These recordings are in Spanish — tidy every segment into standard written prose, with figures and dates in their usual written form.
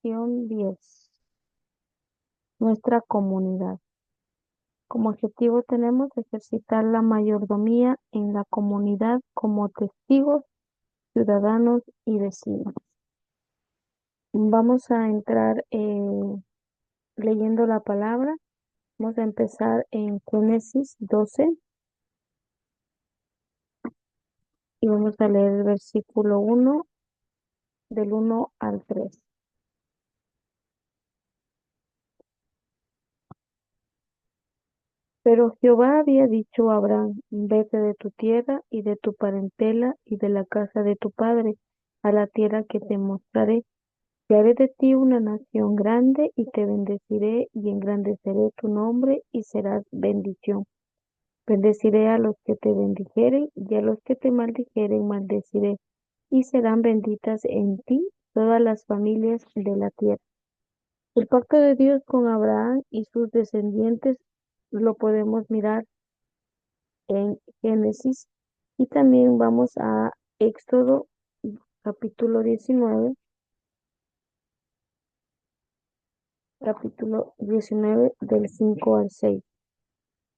Lección 10. Nuestra comunidad. Como objetivo tenemos ejercitar la mayordomía en la comunidad como testigos, ciudadanos y vecinos. Vamos a entrar leyendo la palabra. Vamos a empezar en Génesis 12 y vamos a leer el versículo 1 del 1 al 3. Pero Jehová había dicho a Abraham: vete de tu tierra y de tu parentela y de la casa de tu padre a la tierra que te mostraré. Y haré de ti una nación grande y te bendeciré y engrandeceré tu nombre y serás bendición. Bendeciré a los que te bendijeren y a los que te maldijeren maldeciré, y serán benditas en ti todas las familias de la tierra. El pacto de Dios con Abraham y sus descendientes lo podemos mirar en Génesis, y también vamos a Éxodo capítulo 19, del 5 al 6.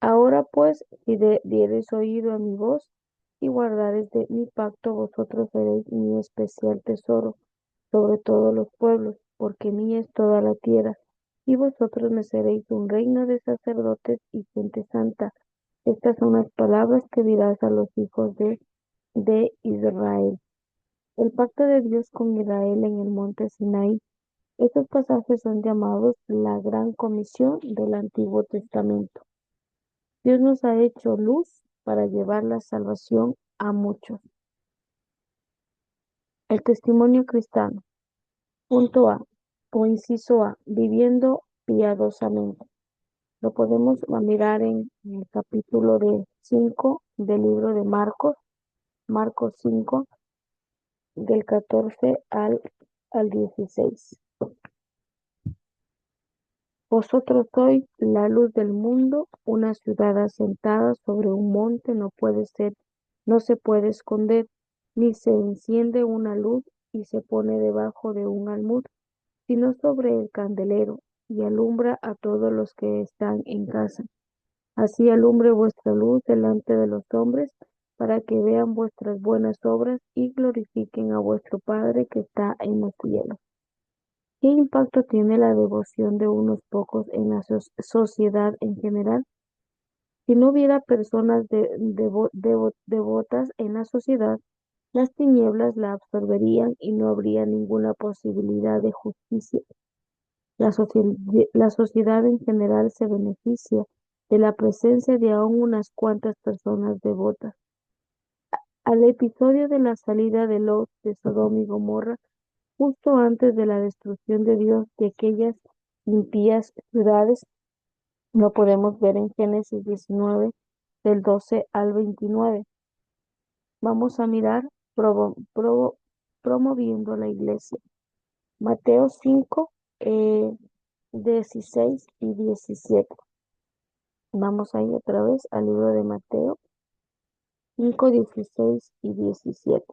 Ahora pues, si diereis oído a mi voz y guardareis de mi pacto, vosotros seréis mi especial tesoro sobre todos los pueblos, porque mía es toda la tierra, y vosotros me seréis un reino de sacerdotes y gente santa. Estas son las palabras que dirás a los hijos de Israel. El pacto de Dios con Israel en el monte Sinaí. Estos pasajes son llamados la Gran Comisión del Antiguo Testamento. Dios nos ha hecho luz para llevar la salvación a muchos. El testimonio cristiano. Punto A o inciso A, viviendo piadosamente. Lo podemos mirar en el capítulo 5 del libro de Marcos, Marcos 5, del 14 al 16. Vosotros sois la luz del mundo. Una ciudad asentada sobre un monte no se puede esconder, ni se enciende una luz y se pone debajo de un almud, sino sobre el candelero, y alumbra a todos los que están en casa. Así alumbre vuestra luz delante de los hombres, para que vean vuestras buenas obras y glorifiquen a vuestro Padre que está en los cielos. ¿Qué impacto tiene la devoción de unos pocos en la sociedad en general? Si no hubiera personas devotas en la sociedad, las tinieblas la absorberían y no habría ninguna posibilidad de justicia. La sociedad en general se beneficia de la presencia de aún unas cuantas personas devotas. Al episodio de la salida de Lot de Sodoma y Gomorra, justo antes de la destrucción de Dios de aquellas impías ciudades, lo podemos ver en Génesis 19, del 12 al 29. Vamos a mirar promoviendo la iglesia. Mateo 5, 16 y 17. Vamos ahí otra vez al libro de Mateo 5, 16 y 17.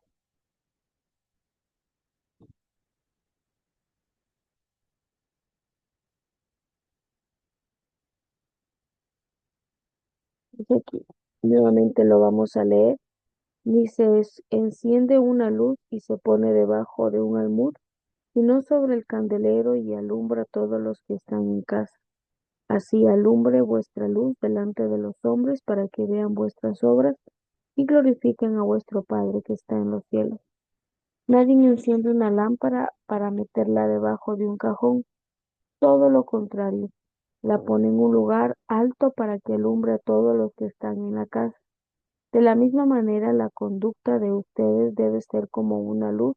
Dice aquí, nuevamente lo vamos a leer. Ni se enciende una luz y se pone debajo de un almud, sino sobre el candelero, y alumbra a todos los que están en casa. Así alumbre vuestra luz delante de los hombres, para que vean vuestras obras y glorifiquen a vuestro Padre que está en los cielos. Nadie enciende una lámpara para meterla debajo de un cajón. Todo lo contrario, la pone en un lugar alto para que alumbre a todos los que están en la casa. De la misma manera, la conducta de ustedes debe ser como una luz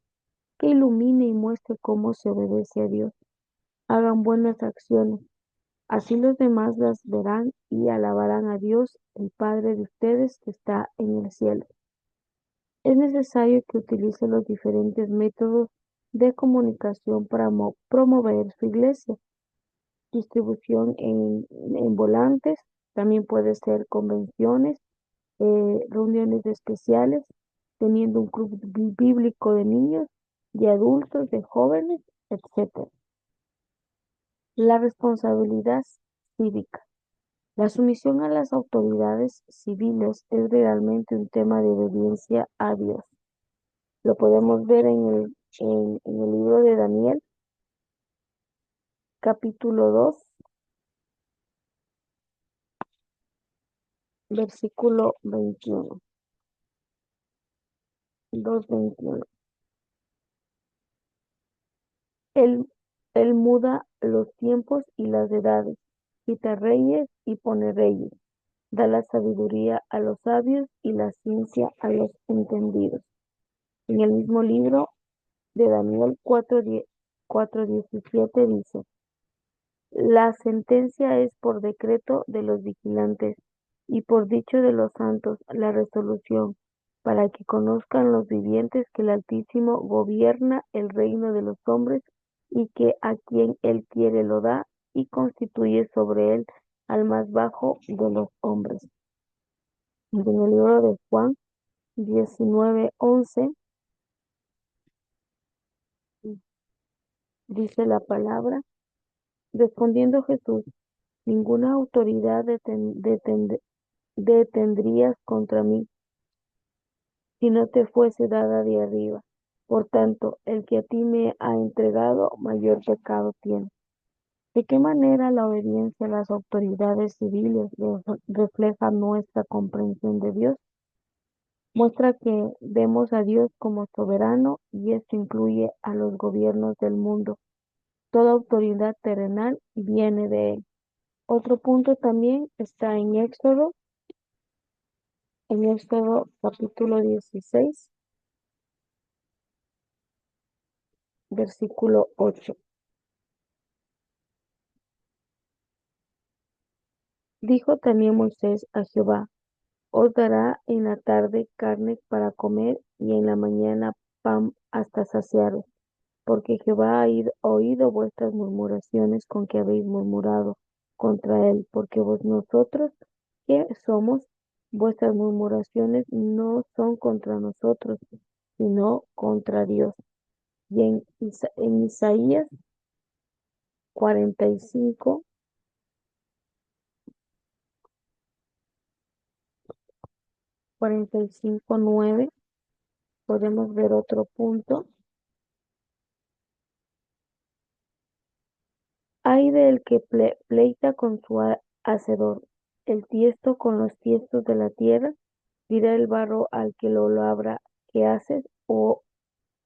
que ilumine y muestre cómo se obedece a Dios. Hagan buenas acciones, así los demás las verán y alabarán a Dios, el Padre de ustedes que está en el cielo. Es necesario que utilice los diferentes métodos de comunicación para promover su iglesia. Distribución en volantes, también puede ser convenciones, reuniones especiales, teniendo un club bíblico de niños, de adultos, de jóvenes, etcétera. La responsabilidad cívica. La sumisión a las autoridades civiles es realmente un tema de obediencia a Dios. Lo podemos ver en el libro de Daniel, capítulo 2, versículo 21. 2:21. Él, él muda los tiempos y las edades, quita reyes y pone reyes, da la sabiduría a los sabios y la ciencia a los entendidos. En el mismo libro de Daniel 4:17 dice: la sentencia es por decreto de los vigilantes y por dicho de los santos la resolución, para que conozcan los vivientes que el Altísimo gobierna el reino de los hombres y que a quien él quiere lo da y constituye sobre él al más bajo de los hombres. En el libro de Juan 19:11 dice la palabra: respondiendo Jesús, ninguna autoridad detendrías contra mí si no te fuese dada de arriba. Por tanto, el que a ti me ha entregado, mayor pecado tiene. ¿De qué manera la obediencia a las autoridades civiles refleja nuestra comprensión de Dios? Muestra que vemos a Dios como soberano y esto incluye a los gobiernos del mundo. Toda autoridad terrenal viene de Él. Otro punto también está en Éxodo capítulo 16, versículo 8. Dijo también Moisés a Jehová: os dará en la tarde carne para comer y en la mañana pan hasta saciaros, porque Jehová ha oído vuestras murmuraciones con que habéis murmurado contra él, porque nosotros, ¿qué somos? Vuestras murmuraciones no son contra nosotros, sino contra Dios. Y en Isaías 45, 45:9 podemos ver otro punto. Ay del que pleita con su hacedor, el tiesto con los tiestos de la tierra, dirá el barro al que lo labra: ¿qué haces? ¿O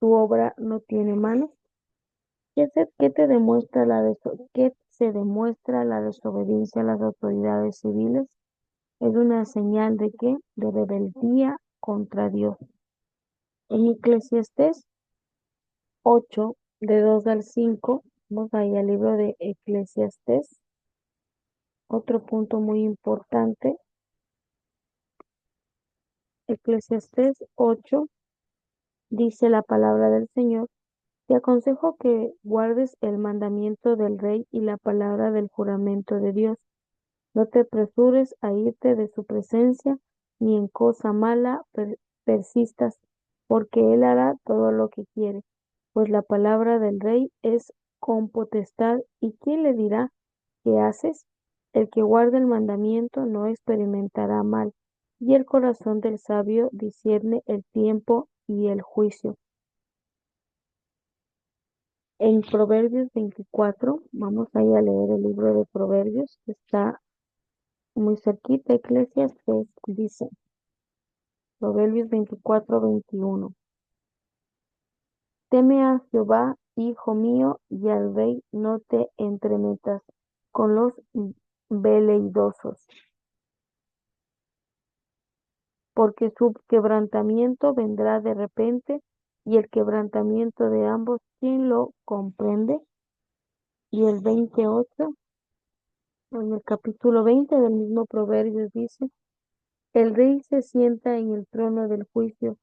tu obra no tiene manos? ¿Qué se demuestra la desobediencia a las autoridades civiles? Es una señal ¿de qué? De rebeldía contra Dios. En Eclesiastés 8, de 2 al 5, vamos ahí al libro de Eclesiastés. Otro punto muy importante, Eclesiastés 8, dice la palabra del Señor: te aconsejo que guardes el mandamiento del rey y la palabra del juramento de Dios. No te apresures a irte de su presencia, ni en cosa mala persistas, porque él hará todo lo que quiere. Pues la palabra del rey es con potestad, ¿y quién le dirá qué haces? El que guarda el mandamiento no experimentará mal, y el corazón del sabio discierne el tiempo y el juicio. En Proverbios 24, vamos ahí a leer el libro de Proverbios, que está muy cerquita, Eclesiastes, dice, Proverbios 24:21. Teme a Jehová, hijo mío, y al rey no te entremetas con los veleidosos, porque su quebrantamiento vendrá de repente, y el quebrantamiento de ambos, ¿quién lo comprende? Y el 28, en el capítulo 20 del mismo Proverbios dice: el rey se sienta en el trono del juicio,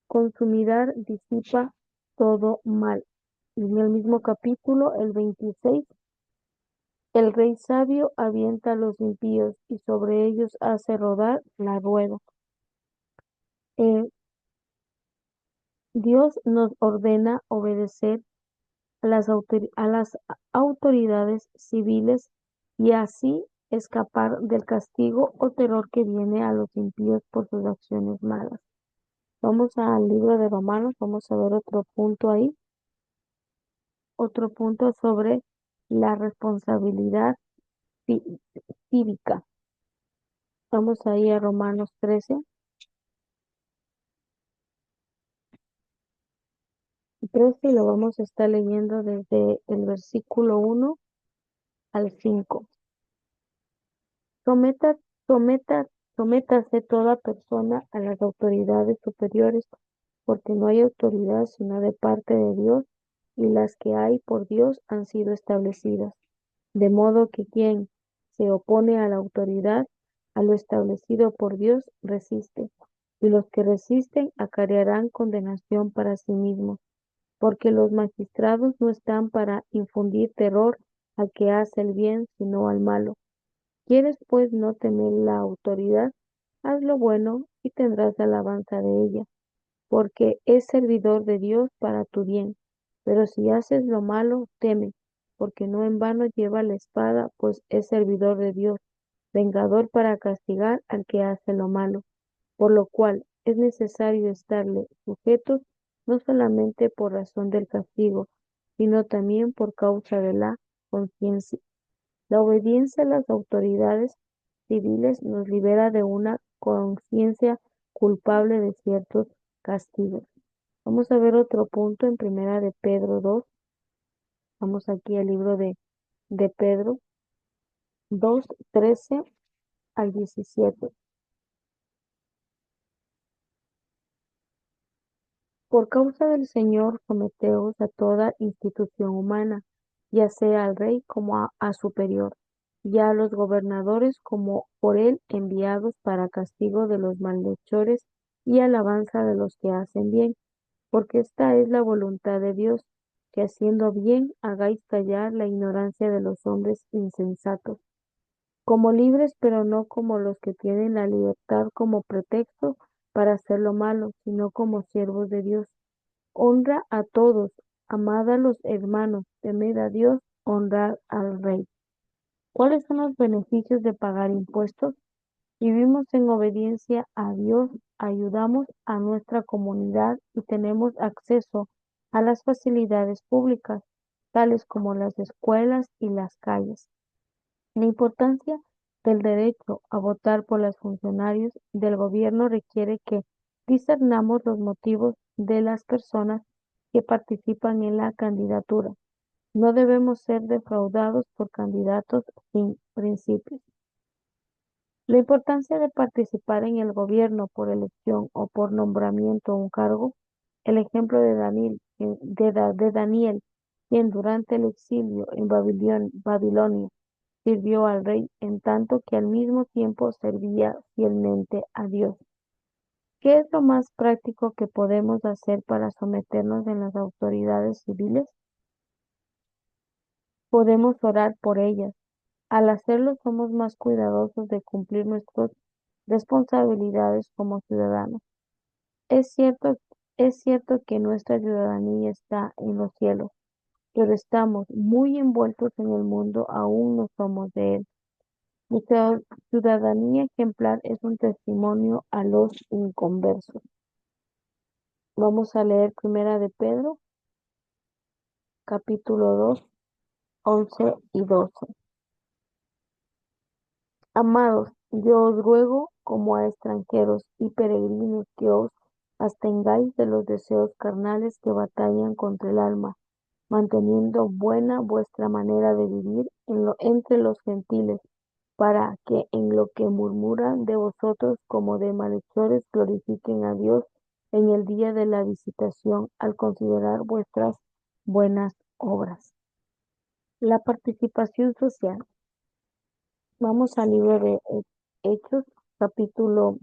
con su mirar disipa todo mal. Y en el mismo capítulo, el 26, el rey sabio avienta a los impíos y sobre ellos hace rodar la rueda. Eh, Dios nos ordena obedecer a las autoridades civiles y así escapar del castigo o terror que viene a los impíos por sus acciones malas. Vamos al libro de Romanos, vamos a ver otro punto ahí, otro punto sobre la responsabilidadcí- cívica. Vamos ahí a Romanos 13, 13 y lo vamos a estar leyendo desde el versículo 1 al 5. Someta, someta, sométase toda persona a las autoridades superiores, porque no hay autoridad sino de parte de Dios, y las que hay por Dios han sido establecidas. De modo que quien se opone a la autoridad, a lo establecido por Dios, resiste, y los que resisten acarrearán condenación para sí mismos, porque los magistrados no están para infundir terror al que hace el bien, sino al malo. ¿Quieres pues no temer la autoridad? Haz lo bueno y tendrás alabanza de ella, porque es servidor de Dios para tu bien. Pero si haces lo malo, teme, porque no en vano lleva la espada, pues es servidor de Dios, vengador para castigar al que hace lo malo. Por lo cual es necesario estarle sujetos, no solamente por razón del castigo, sino también por causa de la conciencia. La obediencia a las autoridades civiles nos libera de una conciencia culpable de ciertos castigos. Vamos a ver otro punto en Primera de Pedro 2. Vamos aquí al libro de Pedro 2, 13 al 17. Por causa del Señor, someteos a toda institución humana, ya sea al rey como a superior, y a los gobernadores como por él enviados para castigo de los malhechores y alabanza de los que hacen bien, porque esta es la voluntad de Dios, que haciendo bien hagáis callar la ignorancia de los hombres insensatos, como libres, pero no como los que tienen la libertad como pretexto para hacer lo malo, sino como siervos de Dios. Honra a todos, amad a los hermanos, temed a Dios, honrad al rey. ¿Cuáles son los beneficios de pagar impuestos? Vivimos en obediencia a Dios, ayudamos a nuestra comunidad y tenemos acceso a las facilidades públicas, tales como las escuelas y las calles. La importancia del derecho a votar por los funcionarios del gobierno requiere que discernamos los motivos de las personas que participan en la candidatura. No debemos ser defraudados por candidatos sin principios. La importancia de participar en el gobierno por elección o por nombramiento a un cargo. El ejemplo de Daniel, quien durante el exilio en Babilonia sirvió al rey en tanto que al mismo tiempo servía fielmente a Dios. ¿Qué es lo más práctico que podemos hacer para someternos en las autoridades civiles? Podemos orar por ellas. Al hacerlo somos más cuidadosos de cumplir nuestras responsabilidades como ciudadanos. Es cierto, es cierto que nuestra ciudadanía está en los cielos, pero estamos muy envueltos en el mundo, aún no somos de él. Nuestra ciudadanía ejemplar es un testimonio a los inconversos. Vamos a leer Primera de Pedro, capítulo 2, 11 y 12. Amados, yo os ruego como a extranjeros y peregrinos que os abstengáis de los deseos carnales que batallan contra el alma, manteniendo buena vuestra manera de vivir entre los gentiles, para que en lo que murmuran de vosotros como de malhechores glorifiquen a Dios en el día de la visitación al considerar vuestras buenas obras. La participación social. Vamos al libro de Hechos, capítulo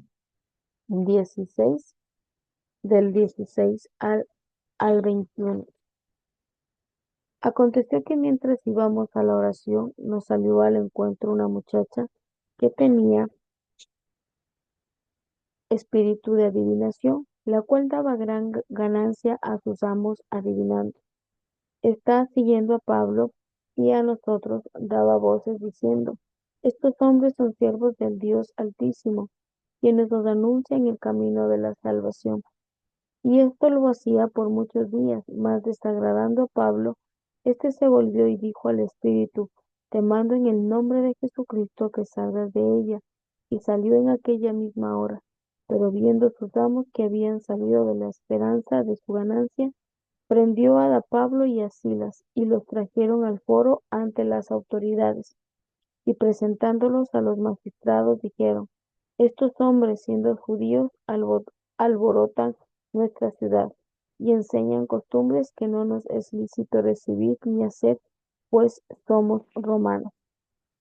16, del 16 al 21. Aconteció que mientras íbamos a la oración, nos salió al encuentro una muchacha que tenía espíritu de adivinación, la cual daba gran ganancia a sus amos adivinando. está siguiendo a Pablo y a nosotros daba voces diciendo, estos hombres son siervos del Dios Altísimo, quienes nos anuncian el camino de la salvación. Y esto lo hacía por muchos días, mas desagradando a Pablo, éste se volvió y dijo al Espíritu, te mando en el nombre de Jesucristo que salgas de ella. Y salió en aquella misma hora. Pero viendo sus amos que habían salido de la esperanza de su ganancia, prendió a Pablo y a Silas, y los trajeron al foro ante las autoridades y presentándolos a los magistrados dijeron, estos hombres, siendo judíos, alborotan nuestra ciudad y enseñan costumbres que no nos es lícito recibir ni hacer, pues somos romanos.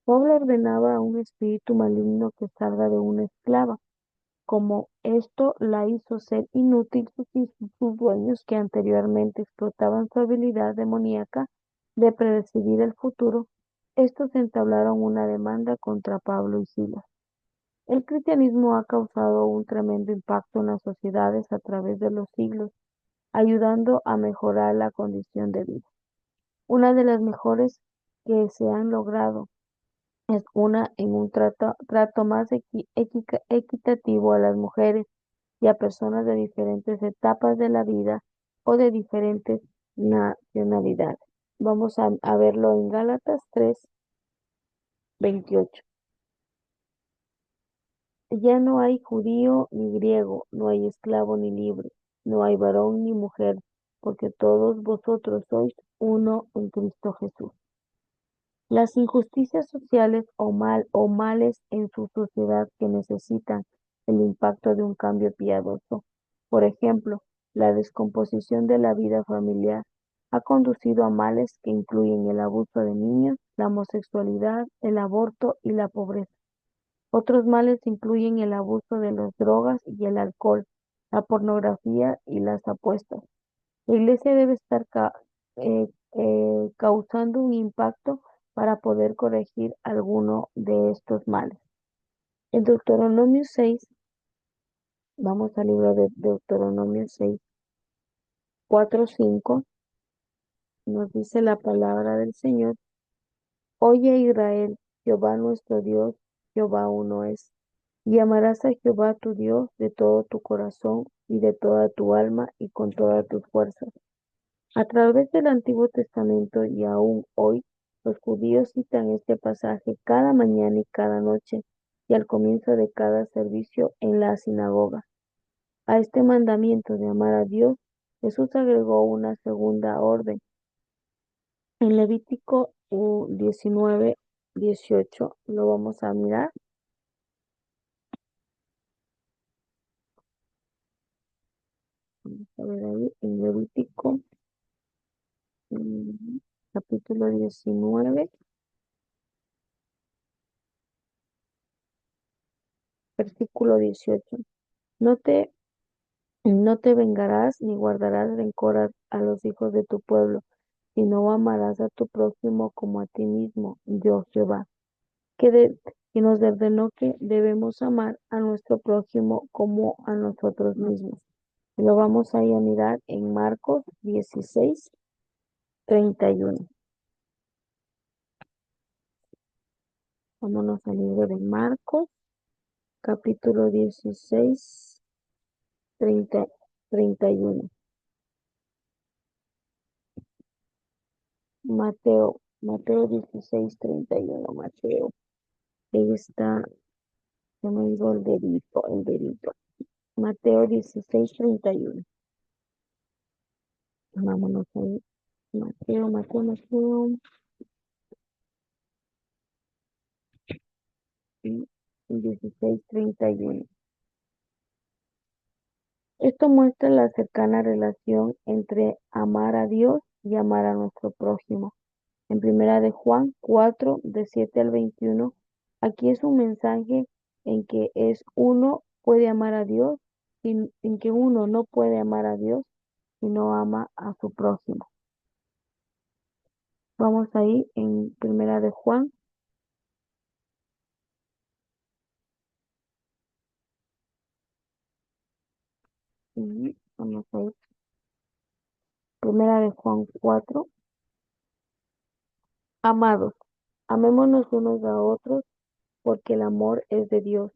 Pablo ordenaba a un espíritu maligno que salga de una esclava, como esto la hizo ser inútil sus dueños que anteriormente explotaban su habilidad demoníaca de predecir el futuro, estos entablaron una demanda contra Pablo y Silas. El cristianismo ha causado un tremendo impacto en las sociedades a través de los siglos, ayudando a mejorar la condición de vida. Una de las mejores que se han logrado es una en un trato más equitativo a las mujeres y a personas de diferentes etapas de la vida o de diferentes nacionalidades. Vamos a verlo en Gálatas 3:28. Ya no hay judío ni griego, no hay esclavo ni libre, no hay varón ni mujer, porque todos vosotros sois uno en Cristo Jesús. Las injusticias sociales o males en su sociedad que necesitan el impacto de un cambio piadoso. Por ejemplo, la descomposición de la vida familiar ha conducido a males que incluyen el abuso de niños, la homosexualidad, el aborto y la pobreza. Otros males incluyen el abuso de las drogas y el alcohol, la pornografía y las apuestas. La iglesia debe estar causando un impacto para poder corregir alguno de estos males. En Deuteronomio 6, vamos al libro de Deuteronomio 6, 4, 5, nos dice la palabra del Señor. Oye Israel, Jehová nuestro Dios, Jehová uno es. Y amarás a Jehová tu Dios de todo tu corazón y de toda tu alma y con todas tus fuerzas. A través del Antiguo Testamento y aún hoy, los judíos citan este pasaje cada mañana y cada noche y al comienzo de cada servicio en la sinagoga. A este mandamiento de amar a Dios, Jesús agregó una segunda orden. En Levítico 19:18 lo vamos a mirar. Vamos a ver ahí en Levítico capítulo 19, versículo 18. No te No te vengarás ni guardarás rencor a los hijos de tu pueblo, sino amarás a tu prójimo como a ti mismo, yo Jehová, que nos ordenó que debemos amar a nuestro prójimo como a nosotros mismos. Lo vamos a ir a mirar en Marcos 16:31. Vámonos al libro de Marcos, capítulo 16, 31. Mateo 16:31, Mateo. Ahí está, se me dijo el dedito. Mateo 16:31. Vámonos ahí. Mateo. Y 16:31. Esto muestra la cercana relación entre amar a Dios y amar a nuestro prójimo. En primera de Juan 4, de 7 al 21, aquí es un mensaje en que uno puede amar a Dios, en que uno no puede amar a Dios si no ama a su prójimo. Vamos ahí en primera de Juan, y vamos a ir, primera de Juan 4. Amados, amémonos unos a otros, porque el amor es de Dios.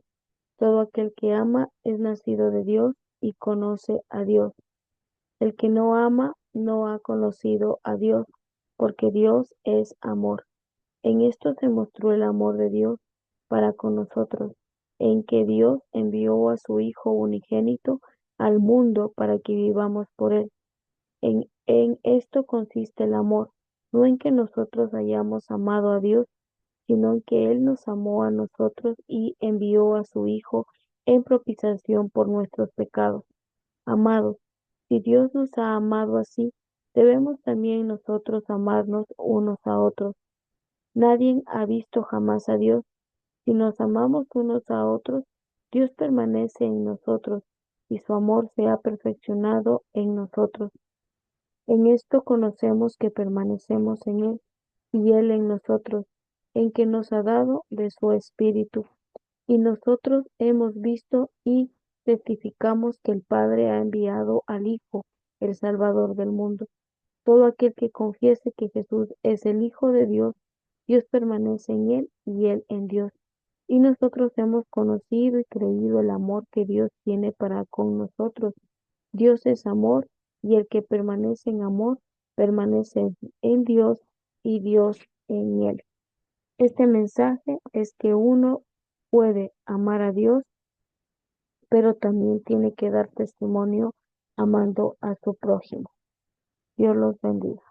Todo aquel que ama es nacido de Dios y conoce a Dios. El que no ama no ha conocido a Dios, porque Dios es amor. En esto se mostró el amor de Dios para con nosotros, en que Dios envió a su Hijo unigénito al mundo para que vivamos por él. En esto consiste el amor, no en que nosotros hayamos amado a Dios, sino en que Él nos amó a nosotros y envió a su Hijo en propiciación por nuestros pecados. Amados, si Dios nos ha amado así, debemos también nosotros amarnos unos a otros. Nadie ha visto jamás a Dios. Si nos amamos unos a otros, Dios permanece en nosotros y su amor se ha perfeccionado en nosotros. En esto conocemos que permanecemos en Él y Él en nosotros, en que nos ha dado de su Espíritu. Y nosotros hemos visto y testificamos que el Padre ha enviado al Hijo, el Salvador del mundo. Todo aquel que confiese que Jesús es el Hijo de Dios, Dios permanece en Él y Él en Dios. Y nosotros hemos conocido y creído el amor que Dios tiene para con nosotros. Dios es amor y el que permanece en amor permanece en Dios y Dios en él. Este mensaje es que uno puede amar a Dios, pero también tiene que dar testimonio amando a su prójimo. Dios los bendiga.